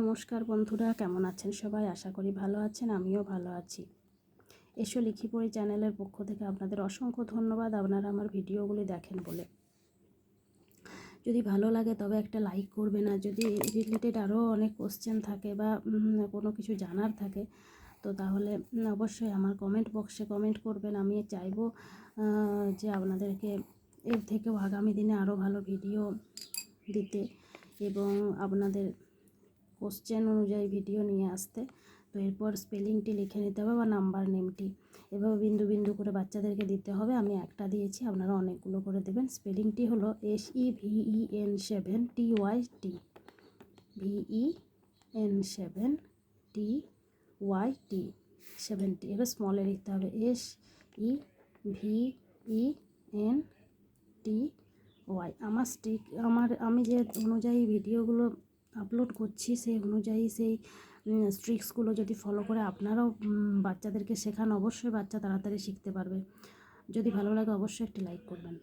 নমস্কার বন্ধুরা, কেমন আছেন সবাই? আশা করি ভালো আছেন, আমিও ভালো আছি। এসো লিখি পড়ি চ্যানেলের পক্ষ থেকে আপনাদের অসংখ্য ধন্যবাদ আপনারা আমার ভিডিওগুলি দেখেন বলে। যদি ভালো লাগে তবে একটা লাইক করবেন, আর যদি রিলেটেড আরও অনেক কোশ্চেন থাকে বা কোনো কিছু জানার থাকে তো তাহলে অবশ্যই আমার কমেন্ট বক্সে কমেন্ট করবেন। আমি চাইবো যে আপনাদেরকে এর থেকেও আগামী দিনে আরও ভালো ভিডিও দিতে এবং আপনাদের কোশ্চেন অনুযায়ী ভিডিও নিয়ে আসতে। তো এরপর স্পেলিংটি লিখে নিতে হবে বা নাম্বার নেমটি এভাবে বিন্দু বিন্দু করে বাচ্চাদেরকে দিতে হবে। আমি একটা দিয়েছি, আপনারা অনেকগুলো করে দেবেন। স্পেলিংটি হলো SEVEN7TYT, VEN7TYT, 70। এবার স্মলে লিখতে হবে SEVENTY। আমি যে অনুযায়ী ভিডিওগুলো আপলোড করছি সেই অনুযায়ী সেই ট্রিক্সগুলো যদি ফলো করে আপনারাও বাচ্চাদেরকে শেখান, অবশ্যই বাচ্চা তাড়াতাড়ি শিখতে পারবে। যদি ভালো লাগে অবশ্যই একটি লাইক করবেন।